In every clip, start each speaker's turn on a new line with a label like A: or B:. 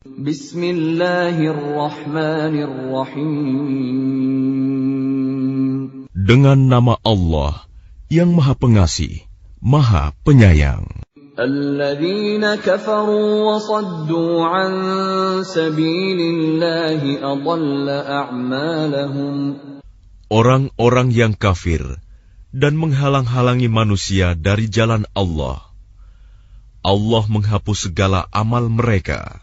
A: Bismillahirrahmanirrahim.
B: Dengan nama Allah yang Maha Pengasih, Maha Penyayang.
A: Alladzina kafaru wa saddu an sabilillahi adalla a'malahum.
B: Orang-orang yang kafir dan menghalang-halangi manusia dari jalan Allah, Allah menghapus segala amal mereka.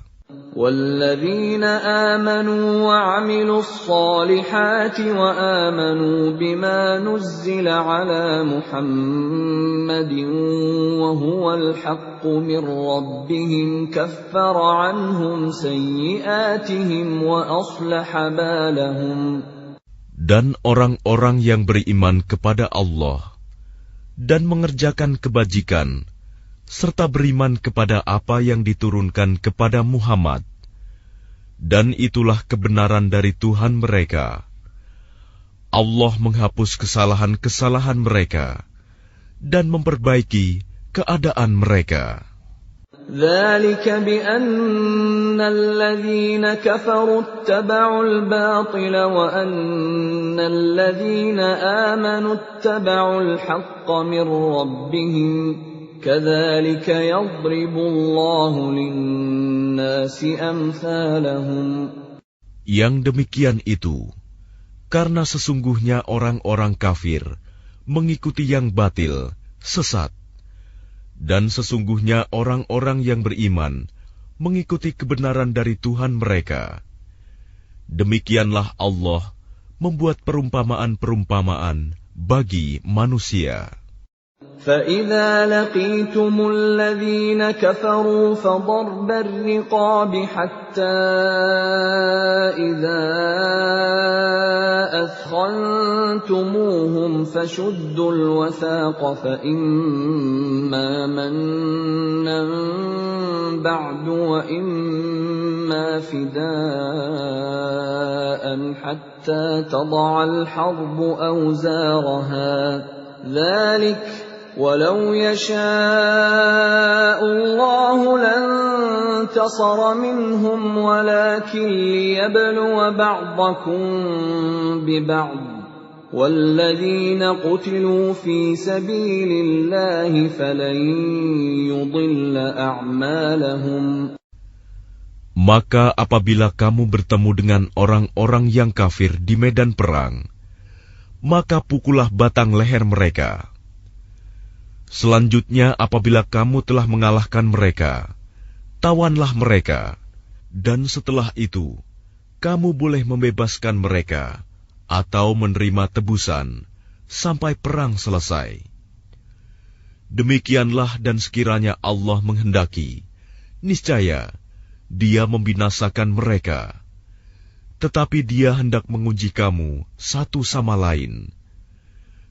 A: وَالَّذِينَ آمَنُوا وَعَمِلُوا الصَّالِحَاتِ وَآمَنُوا بِمَا نُزِّلَ عَلَى مُحَمَّدٍ وَهُوَ الْحَقُّ مِنْ رَبِّهِمْ كَفَّرَ عَنْهُمْ سَيِّئَاتِهِمْ وَأَصْلَحَ بَالَهُمْ.
B: Dan orang-orang yang beriman kepada Allah dan mengerjakan kebajikan, serta beriman kepada apa yang diturunkan kepada Muhammad, dan itulah kebenaran dari Tuhan mereka. Allah menghapus kesalahan-kesalahan mereka dan memperbaiki keadaan mereka.
A: ذَلِكَ بِأَنَّ الَّذِينَ كَفَرُوا اتَّبَعُوا الْبَاطِلَ وَأَنَّ الَّذِينَ آمَنُوا اتَّبَعُوا الْحَقَّ مِنْ رَبِّهِمْ كَذَلِكَ يَضْرِبُ اللَّهُ لِلنَّاسِ أَمْثَالَهُمْ.
B: Yang demikian itu, karena sesungguhnya orang-orang kafir mengikuti yang batil, sesat, dan sesungguhnya orang-orang yang beriman mengikuti kebenaran dari Tuhan mereka. Demikianlah Allah membuat perumpamaan-perumpamaan bagi manusia.
A: فَإِذَا لَقِيتُمُ الَّذِينَ كَفَرُوا فَضَرْبَ الرِّقَابِ حَتَّى إِذَا أَثْخَنتُمُوهُمْ فَشُدُّوا الْوَثَاقَ فَإِمَّا مَنًّا بَعْدُ وَإِمَّا فِدَاءً حَتَّى تَضَعَ الْحَرْبُ أَوْزَارَهَا. ذَلِكَ وَلَوْ يَشَاءُ اللَّهُ لَانتَصَرَ مِنْهُمْ وَلَكِنْ لِيَبْلُوَ بَعْضَكُمْ بِبَعْضٍ وَالَّذِينَ قُتِلُوا فِي سَبِيلِ اللَّهِ فَلَنْ يُضِلَّ أَعْمَالَهُمْ.
B: Maka apabila kamu bertemu dengan orang-orang yang kafir di medan perang, maka pukullah batang leher mereka. Selanjutnya apabila kamu telah mengalahkan mereka, tawanlah mereka, dan setelah itu, kamu boleh membebaskan mereka, atau menerima tebusan, sampai perang selesai. Demikianlah dan sekiranya Allah menghendaki, niscaya Dia membinasakan mereka. Tetapi Dia hendak menguji kamu satu sama lain.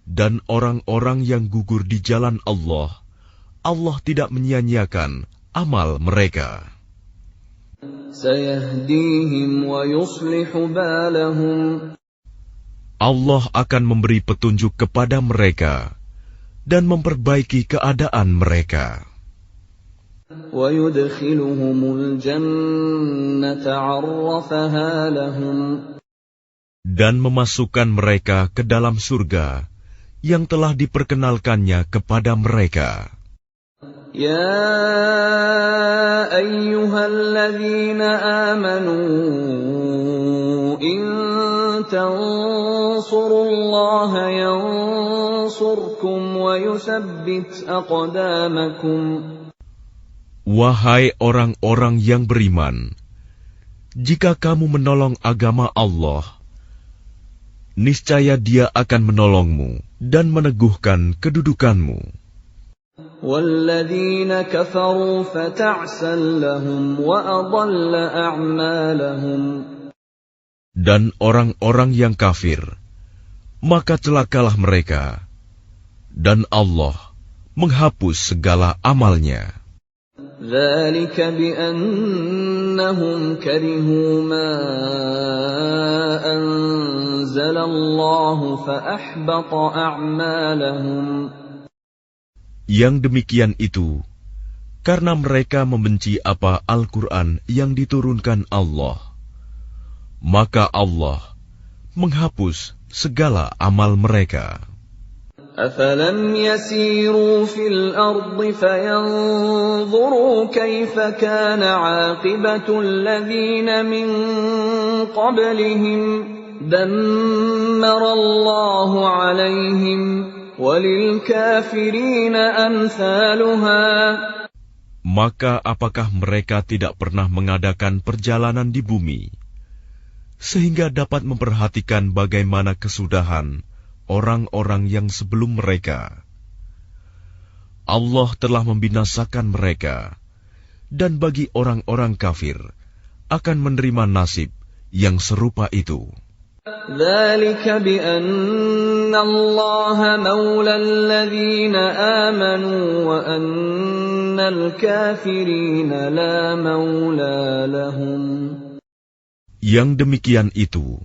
B: Dan orang-orang yang gugur di jalan Allah, Allah tidak menyia-nyiakan amal mereka.
A: سَيَهْدِيهِمْ وَيُصْلِحُ بَالَهُمْ.
B: Allah akan memberi petunjuk kepada mereka dan memperbaiki keadaan mereka.
A: وَيُدْخِلُهُمُ الْجَنَّةَ عَرَّفَهَا لَهُمْ.
B: Dan memasukkan mereka ke dalam surga yang telah diperkenalkannya kepada mereka.
A: يَا أَيُّهَا الَّذِينَ آمَنُوا إِن تَنصُرُوا اللَّهَ يَنصُرْكُمْ وَيُثَبِّتْ أَقْدَامَكُمْ.
B: Wahai orang-orang yang beriman, jika kamu menolong agama Allah, niscaya Dia akan menolongmu dan meneguhkan kedudukanmu.
A: وَالَّذِينَ كَفَرُوا فَتَعْسًا لَهُمْ وَأَضَلَّ أَعْمَالَهُمْ.
B: Dan orang-orang yang kafir, maka celakalah mereka, dan Allah menghapus segala amalnya.
A: ذَلِكَ بِأَنَّهُمْ كَرِهُوا مَا أَنزَلَ اللَّهُ فَأَحْبَطَ أَعْمَالَهُمْ.
B: Yang demikian itu karena mereka membenci apa Al-Quran yang diturunkan Allah. Maka Allah menghapus segala amal mereka.
A: أَفَلَمْ يَسِيرُوا فِي الْأَرْضِ فَيَنْظُرُوا كَيْفَ كَانَ عَاقِبَةُ الَّذِينَ مِنْ قَبْلِهِمْ دَمَّرَ اللَّهُ عَلَيْهِمْ وَلِلْكَافِرِينَ أَمْثَالُهَا.
B: Maka apakah mereka tidak pernah mengadakan perjalanan di bumi, sehingga dapat memperhatikan bagaimana kesudahan orang-orang yang sebelum mereka? Allah telah membinasakan mereka, dan bagi orang-orang kafir akan menerima nasib yang serupa itu.
A: ذَلِكَ بِأَنَّ اللَّهَ مَوْلَى الَّذِينَ آمَنُوا وَأَنَّ الْكَافِرِينَ لَا مَوْلَى لَهُمْ.
B: Yang demikian itu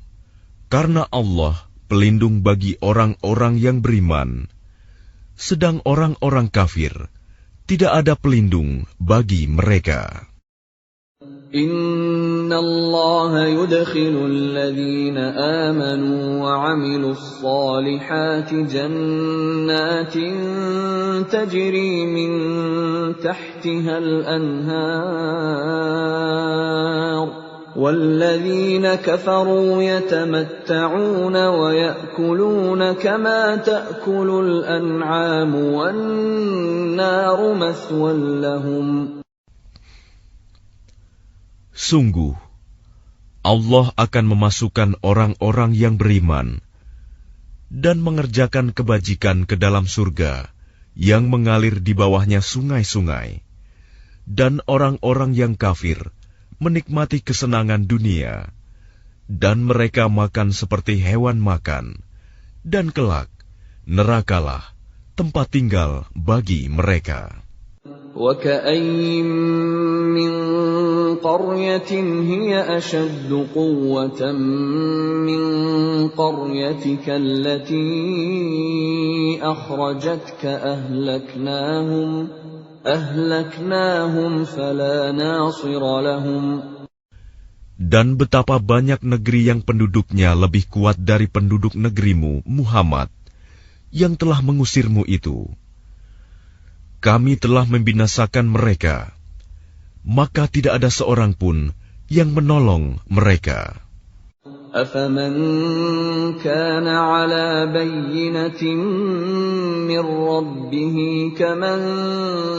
B: karena Allah pelindung bagi orang-orang yang beriman, sedang orang-orang kafir tidak ada pelindung bagi mereka.
A: Inna Allah yudkhilul ladhina amanu wa 'amilus salihati jannatin tajri min tahtihal anhar والذين كفروا يتمتعون ويأكلون كما تأكل الأنعام والنار مثوى لهم.
B: Sungguh, Allah akan memasukkan orang-orang yang beriman dan mengerjakan kebajikan ke dalam surga yang mengalir di bawahnya sungai-sungai, dan orang-orang yang kafir menikmati kesenangan dunia, dan mereka makan seperti hewan makan, dan kelak nerakalah tempat tinggal bagi mereka.
A: وَكَأَيِّن مِّن قَرْيَةٍ هِيَ أَشَدُّ قُوَّةً مِّن قَرْيَتِكَ الَّتِي أَخْرَجَتْكَ أَهْلَكْنَاهُمْ فَلَا نَاصِرَ لَهُمْ.
B: Dan betapa banyak negeri yang penduduknya lebih kuat dari penduduk negerimu, Muhammad, yang telah mengusirmu itu. Kami telah membinasakan mereka, maka tidak ada seorang pun yang menolong mereka.
A: أَفَمَنْ كَانَ عَلَى بَيِّنَةٍ مِّن رَّبِّهِ كَمَنْ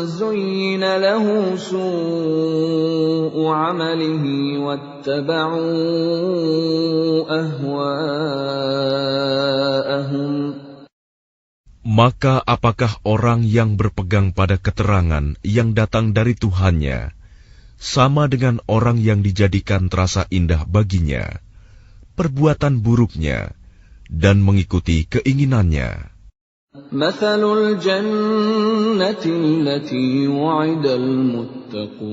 A: زُيِّنَ لَهُ سُوءُ عَمَلِهِ وَاتَّبَعُوا أَهْوَاءَهُمْ.
B: Maka apakah orang yang berpegang pada keterangan yang datang dari Tuhannya sama dengan orang yang dijadikan terasa indah baginya perbuatan buruknya dan mengikuti keinginannya?
A: مَثَلُ الْجَنَّةِ الَّتِي وُعِدَ الْمُتَّقُونَ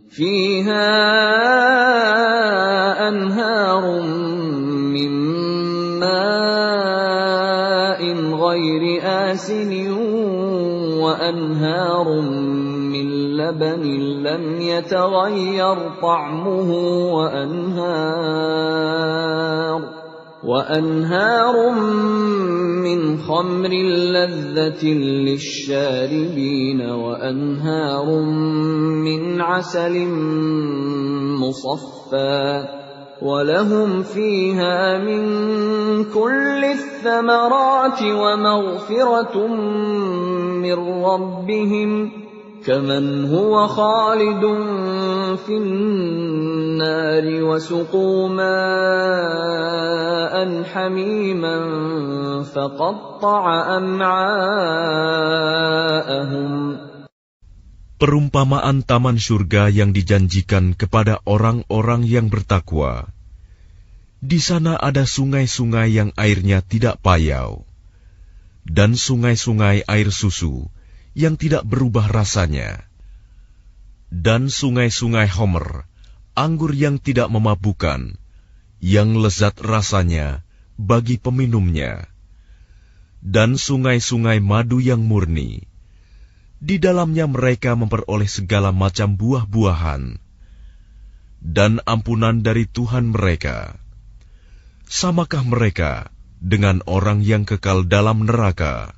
A: فِيهَا أَنْهَارٌ مِّن مَّاءٍ غَيْرِ آسِنٍ وَأَنْهَارٌ مِّن لَّبَنٍ لَّمْ يَتَغَيَّرْ طَعْمُهُ وَأَنْهَارٌ مِّنْ خَمْرٍ لَّذَّةٍ لِّلشَّارِبِينَ وَأَنْهَارٌ مِّنْ عَسَلٍ مُّصَفًّى وَلَهُمْ فِيهَا مِن كُلِّ الثَّمَرَاتِ وَمَغْفِرَةٌ مِّن رَّبِّهِمْ كَمَنْ هُوَ خَالِدٌ فِي النَّارِ وَسُقُوا مَاءً حَمِيمًا فَقَطَّعَ أَمْعَاءَهُمْ.
B: Perumpamaan taman surga yang dijanjikan kepada orang-orang yang bertakwa. Di sana ada sungai-sungai yang airnya tidak payau, dan sungai-sungai air susu yang tidak berubah rasanya, dan sungai-sungai homer, anggur yang tidak memabukkan, yang lezat rasanya bagi peminumnya, dan sungai-sungai madu yang murni, Di dalamnya mereka memperoleh segala macam buah-buahan dan ampunan dari Tuhan mereka. Samakah mereka dengan orang yang kekal dalam neraka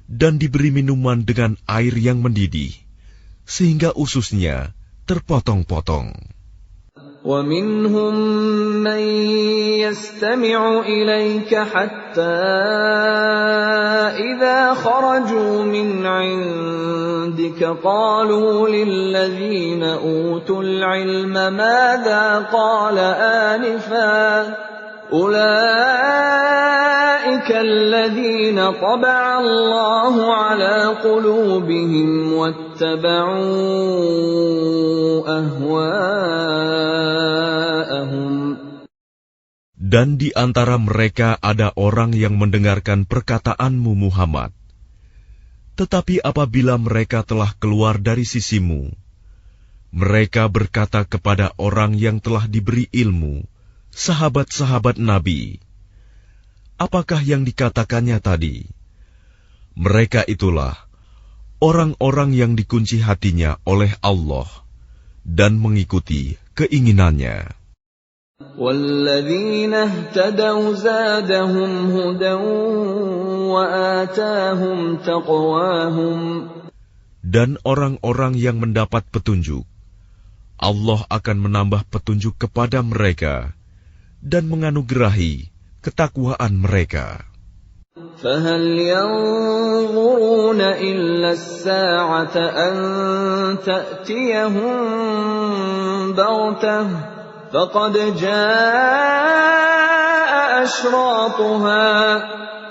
B: dan diberi minuman dengan air yang mendidih, sehingga ususnya terpotong-potong?
A: وَمِنْهُمْ مَنْ يَسْتَمِعُ إِلَيْكَ حَتَّى إِذَا خَرَجُوا مِنْ عِنْدِكَ قَالُوا لِلَّذِينَ أُوتُوا الْعِلْمَ مَاذَا قَالَ آنِفًا أُولَئِكَ الَّذِينَ طَبَعَ اللَّهُ عَلَى قُلُوبِهِمْ وَاتَّبَعُوا أَهْوَاءَهُمْ.
B: Dan di antara mereka ada orang yang mendengarkan perkataanmu Muhammad. Tetapi apabila mereka telah keluar dari sisimu, mereka berkata kepada orang yang telah diberi ilmu, sahabat-sahabat Nabi, apakah yang dikatakannya tadi? Mereka itulah orang-orang yang dikunci hatinya oleh Allah dan mengikuti keinginannya.
A: وَالَّذِينَ اهْتَدَوْا زَادَهُمْ هُدًى وَآتَاهُمْ تَقْوَاهُمْ.
B: Dan orang-orang yang mendapat petunjuk, Allah akan menambah petunjuk kepada mereka dan menganugerahi ketakwaan mereka.
A: فَهَلْ يَنظُرُونَ إِلَّا السَّاعَةَ أَن تَأْتِيَهُم بَغْتَةً فَقَدْ جَاءَ أَشْرَاطُهَا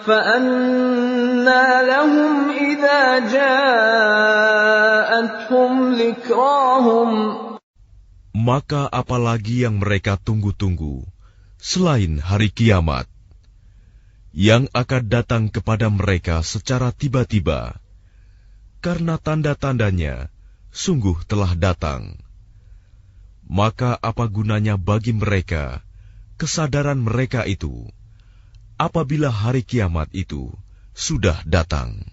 A: فَأَنَّىٰ لَهُمْ إِذَا جَاءَتْهُمْ ذِكْرَاهُمْ.
B: Maka apalagi yang mereka tunggu-tunggu selain hari kiamat, yang akan datang kepada mereka secara tiba-tiba, karena tanda-tandanya sungguh telah datang. Maka apa gunanya bagi mereka kesadaran mereka itu, apabila hari kiamat itu sudah datang?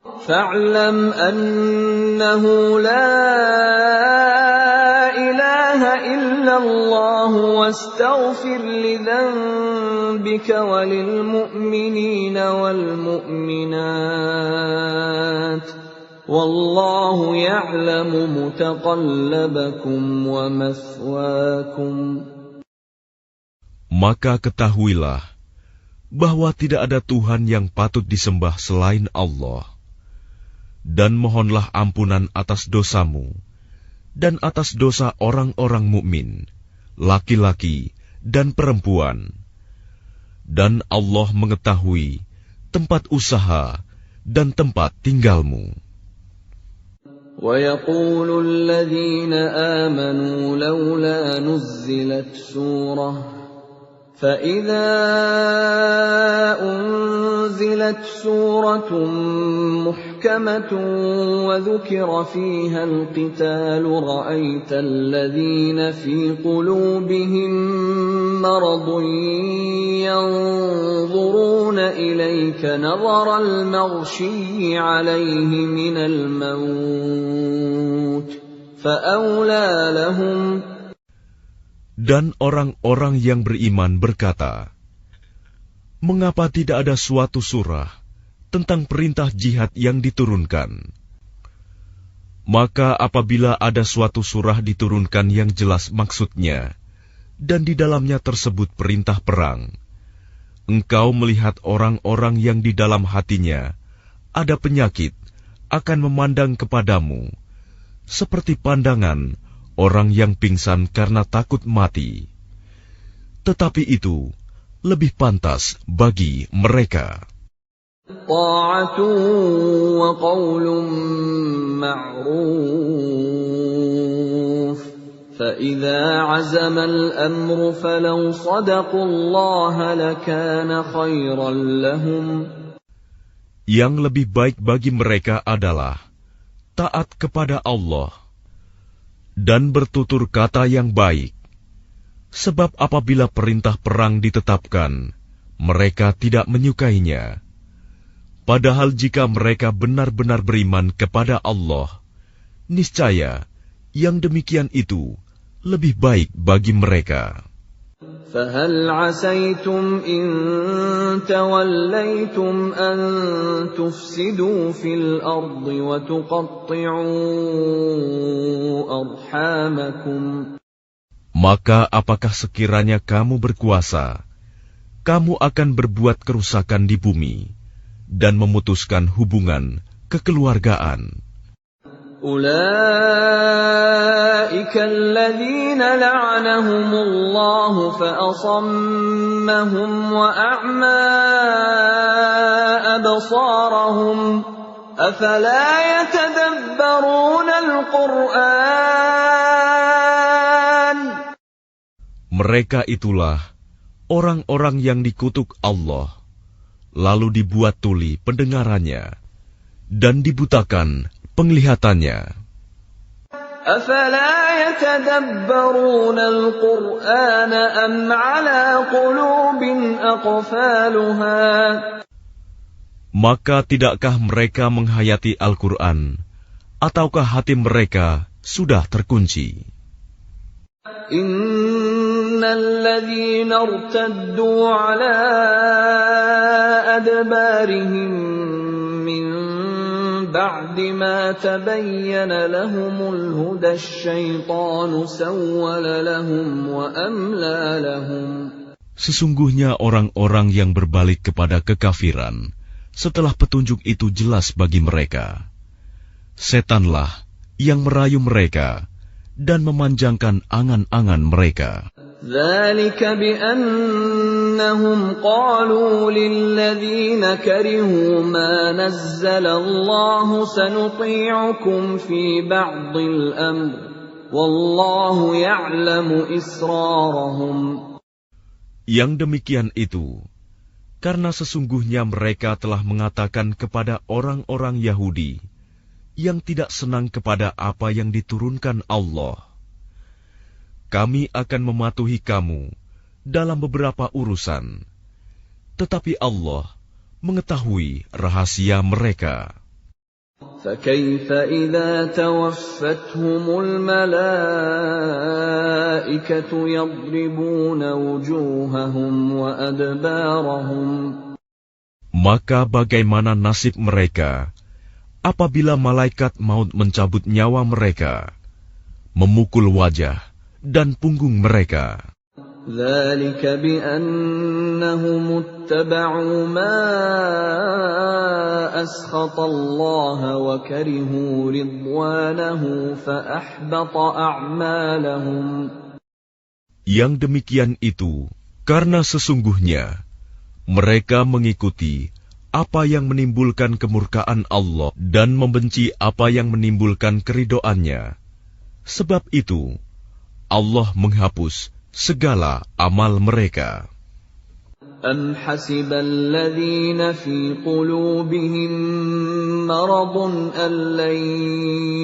A: فَاعْلَمْ أَنَّهُ لَا إِلَٰهَ إِلَّا اللَّهُ وَاسْتَغْفِرْ لِذَنبِكَ وَلِلْمُؤْمِنِينَ وَالْمُؤْمِنَاتِ وَاللَّهُ يَعْلَمُ مُتَقَلَّبَكُمْ وَمَثْوَاكُمْ.
B: Maka ketahuilah bahwa tidak ada Tuhan yang patut disembah selain Allah. Dan mohonlah ampunan atas dosamu dan atas dosa orang-orang mukmin, laki-laki dan perempuan. Dan Allah mengetahui tempat usaha dan tempat tinggalmu.
A: وَيَقُولُ الَّذِينَ آمَنُوا لَوْلَا نُزِّلَتْ سُورَةٌ فَإِذَا أُنزِلَتْ سُورَةٌ مُحْكَمَةٌ وَذُكِرَ فِيهَا الْقِتَالُ رَأَيْتَ الَّذِينَ فِي قُلُوبِهِم مَّرَضٌ يَنظُرُونَ إِلَيْكَ نَظَرَ الْمَغْشِيِّ عَلَيْهِ مِنَ الْمَوْتِ فَأَوْلَىٰ لَهُمْ.
B: Dan orang-orang yang beriman berkata, mengapa tidak ada suatu surah tentang perintah jihad yang diturunkan? Maka apabila ada suatu surah diturunkan yang jelas maksudnya, dan di dalamnya tersebut perintah perang, engkau melihat orang-orang yang di dalam hatinya ada penyakit akan memandang kepadamu, seperti pandangan orang yang pingsan karena takut mati. Tetapi itu lebih pantas bagi mereka.
A: Ta'atun wa qawlun ma'ruf. فَإِذَا عَزَمَ الْأَمْرُ فَلَوْ صَدَقُوا اللَّهَ لَكَانَ خَيْرًا لَهُمْ.
B: Yang lebih baik bagi mereka adalah taat kepada Allah dan bertutur kata yang baik, sebab apabila perintah perang ditetapkan, mereka tidak menyukainya. Padahal jika mereka benar-benar beriman kepada Allah, niscaya yang demikian itu lebih baik bagi mereka.
A: فَهَلْ عَسَيْتُمْ إِن تَوَلَّيْتُمْ أَن تُفْسِدُوا فِي الْأَرْضِ وَتُقَطِّعُوا أَرْحَامَكُمْ.
B: Maka apakah sekiranya kamu berkuasa, kamu akan berbuat kerusakan di bumi dan memutuskan hubungan kekeluargaan.
A: أُولَئِكَ الَّذِينَ لَعَنَهُمُ اللَّهُ فَأَصَمَّهُمْ وَأَعْمَى أَبْصَارَهُمْ أَفَلَا يَتَدَبَّرُونَ الْقُرْآنَ.
B: Mereka itulah orang-orang yang dikutuk Allah, lalu dibuat tuli pendengarannya dan dibutakan penglihatannya.
A: أَفَلَا يَتَدَبَّرُونَ الْقُرْآنَ أَمْ عَلَى قُلُوبٍ أَقْفَالُهَا.
B: Maka tidakkah mereka menghayati Al-Quran, ataukah hati mereka sudah terkunci?
A: إِنَّ الَّذِينَ ارْتَدُّوا عَلَى أَدْبَارِهِمْ مِنْ بَعْدِ مَا تَبَيَّنَ لَهُمُ الْهُدَى الشَّيْطَانُ سَوَّلَ لَهُمْ وَأَمْلَى لَهُمْ.
B: Sesungguhnya orang-orang yang berbalik kepada kekafiran setelah petunjuk itu jelas bagi mereka, setanlah yang merayu mereka dan memanjangkan angan-angan mereka.
A: ذَلِكَ بِأَنَّهُمْ قَالُوا لِلَّذِينَ كَرِهُوا مَا نَزَّلَ اللَّهُ سَنُطِيعُكُمْ فِي بَعْضِ الْأَمْرِ وَاللَّهُ يَعْلَمُ إِسْرَارَهُمْ.
B: Yang demikian itu, karena sesungguhnya mereka telah mengatakan kepada orang-orang Yahudi yang tidak senang kepada apa yang diturunkan Allah, kami akan mematuhi kamu dalam beberapa urusan, tetapi Allah mengetahui rahasia mereka.
A: فَكَيْفَ إِذَا تَوَفَّتْهُمُ الْمَلَائِكَةُ يَضْرِبُونَ وُجُوهَهُمْ وَأَدْبَارَهُمْ.
B: Maka bagaimana nasib mereka apabila malaikat maut mencabut nyawa mereka, memukul wajah dan punggung mereka?
A: ذَلِكَ بِأَنَّهُمُ اتَّبَعُوا مَا أَسْخَطَ اللَّهَ وَكَرِهُوا رِضْوَانَهُ فَأَحْبَطَ أَعْمَالَهُمْ.
B: Yang demikian itu karena sesungguhnya mereka mengikuti apa yang menimbulkan kemurkaan Allah dan membenci apa yang menimbulkan keridhoannya. Sebab itu Allah menghapus segala amal mereka.
A: أَمْ حَسِبَ الَّذِينَ فِي قُلُوبِهِم مَّرَضٌ أَن لَّن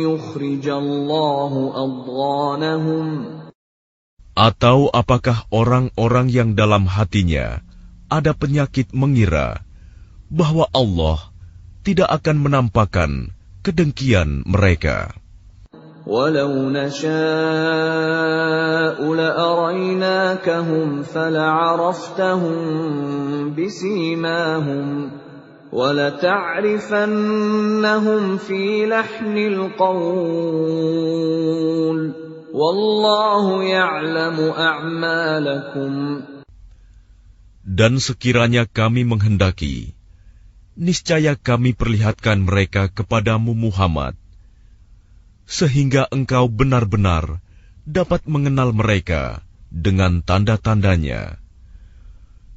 A: يُخْرِجَ اللَّهُ أَضْغَانَهُمْ.
B: Atau apakah orang-orang yang dalam hatinya ada penyakit mengira bahwa Allah tidak akan menampakkan kedengkian mereka?
A: وَلَوْ نَشَاءُ لَأَرَيْنَاكَهُمْ فَلَعَرَفْتَهُم بِسِيمَاهُمْ وَلَتَعْرِفَنَّهُمْ فِي لَحْنِ الْقَوْلِ وَاللَّهُ يَعْلَمُ أَعْمَالَكُمْ.
B: Dan sekiranya kami menghendaki, niscaya kami perlihatkan mereka kepadamu Muhammad, sehingga engkau benar-benar dapat mengenal mereka dengan tanda-tandanya,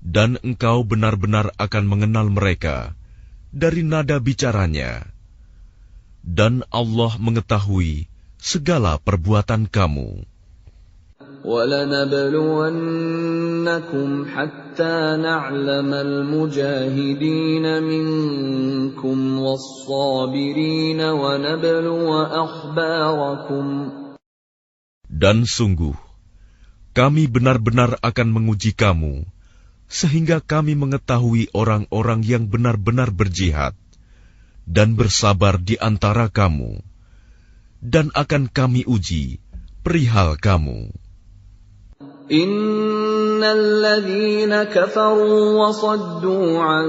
B: dan engkau benar-benar akan mengenal mereka dari nada bicaranya, dan Allah mengetahui segala perbuatan kamu.
A: وَلَنَبْلُوَنَّكُمْ حَتَّى نَعْلَمَ الْمُجَاهِدِينَ مِنكُمْ وَالصَّابِرِينَ وَنَبْلُوَ أَخْبَارَكُمْ.
B: Dan sungguh, kami benar-benar akan menguji kamu sehingga kami mengetahui orang-orang yang benar-benar berjihad dan bersabar di antara kamu, dan akan kami uji perihal kamu.
A: Innalladzina kafaru wa saddu an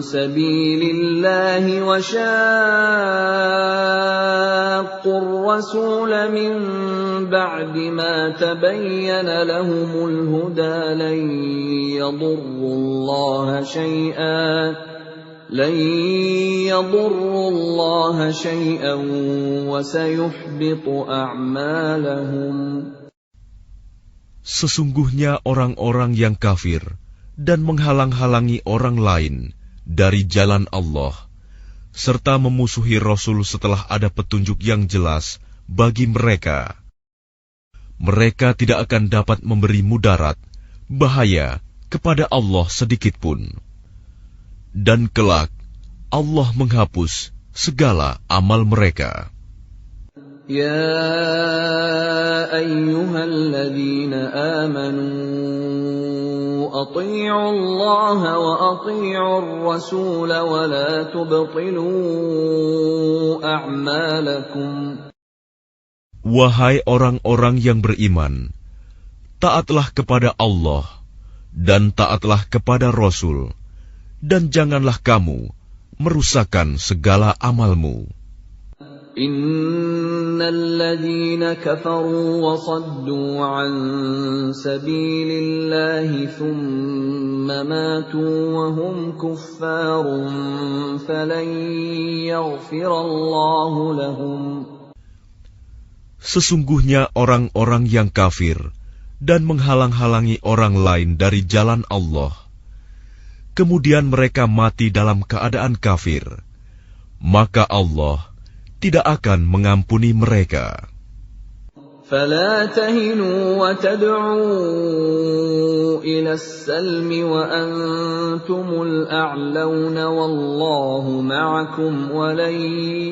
A: sabilillahi wa shaqqur rasula min ba'di ma tabayyana lahumul huda lan yadurrullaha syai'an wa sayuhbitu a'malahum.
B: Sesungguhnya orang-orang yang kafir dan menghalang-halangi orang lain dari jalan Allah, serta memusuhi Rasul setelah ada petunjuk yang jelas bagi mereka, mereka tidak akan dapat memberi mudarat, bahaya kepada Allah sedikitpun. Dan kelak, Allah menghapus segala amal mereka.
A: Ya ayyuhalladzina amanu ati'u Allah wa ati'u ar-rasul wa la tubtilu a'malakum.
B: Wahai orang-orang yang beriman, taatlah kepada Allah dan taatlah kepada Rasul, dan janganlah kamu merusakkan segala amalmu.
A: Innalladzina kafaru wa saddu an sabilillahi thumma matu wa hum kuffarun falan yaghfirallahu lahum.
B: Sesungguhnya orang-orang yang kafir dan menghalang-halangi orang lain dari jalan Allah, kemudian mereka mati dalam keadaan kafir, maka Allah tidak akan mengampuni mereka.
A: فَلَا تَهِنُوا وَتَدْعُوا إِلَى السَّلْمِ وَأَنْتُمُ الْأَعْلَوْنَ وَاللَّهُ مَعَكُمْ وَلَنْ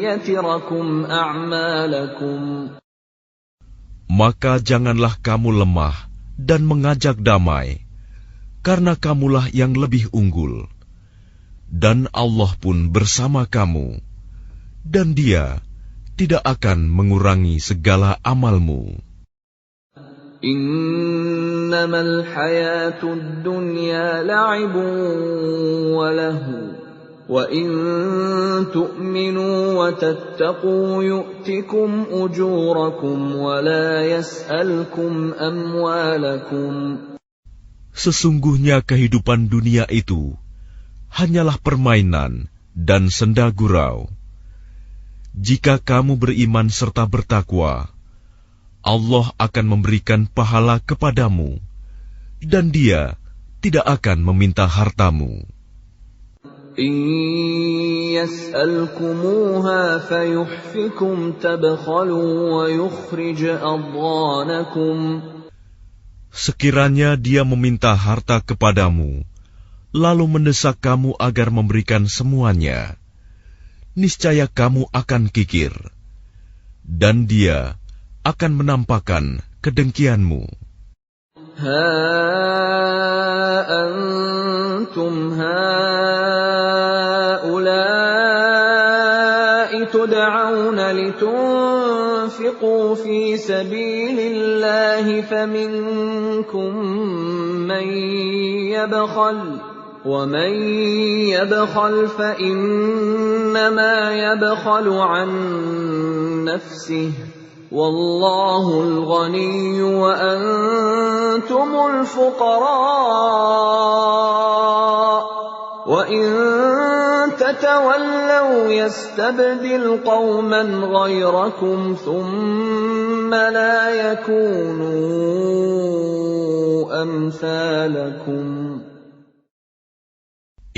A: يَتِرَكُمْ أَعْمَالَكُمْ.
B: Maka janganlah kamu lemah dan mengajak damai, karena kamulah yang lebih unggul, dan Allah pun bersama kamu, dan Dia tidak akan mengurangi segala amalmu.
A: Innamal hayatud dunya la'ibun wa lahu, wa in tu'minu wa tattaqu yu'tikum ujurakum wa la yas'alkum amwalakum.
B: Sesungguhnya kehidupan dunia itu hanyalah permainan dan senda gurau. Jika kamu beriman serta bertakwa, Allah akan memberikan pahala kepadamu, dan Dia tidak akan meminta hartamu.
A: In yas'alkumuha fayuhfikum tabkhalu wa yukhrij adghanakum.
B: Sekiranya Dia meminta harta kepadamu, lalu mendesak kamu agar memberikan semuanya, niscaya kamu akan kikir, dan Dia akan menampakkan kedengkianmu.
A: Ha antum haula'i tud'auna litunfiqu fi sabilillahi faminkum man yabkhal وَمَنْ يَبْخَلْ فَإِنَّمَا يَبْخَلُ عَنْ نَفْسِهِ وَاللَّهُ الْغَنِيُّ وَأَنْتُمُ الْفُقَرَاءُ وَإِنْ تَتَوَلَّوْا يَسْتَبْدِلْ قَوْمًا غَيْرَكُمْ ثُمَّ لَا يَكُونُوا أَمْثَالَكُمْ.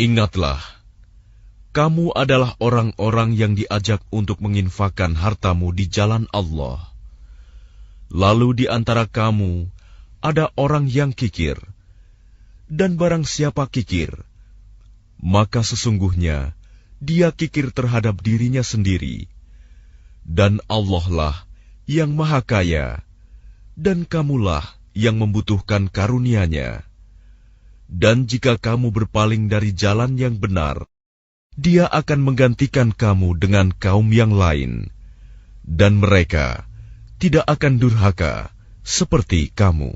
B: Ingatlah, kamu adalah orang-orang yang diajak untuk menginfakkan hartamu di jalan Allah. Lalu di antara kamu ada orang yang kikir, dan barang siapa kikir, maka sesungguhnya dia kikir terhadap dirinya sendiri, dan Allah lah yang Maha Kaya, dan kamulah yang membutuhkan karunia-Nya. Dan jika kamu berpaling dari jalan yang benar, Dia akan menggantikan kamu dengan kaum yang lain, dan mereka tidak akan durhaka seperti kamu.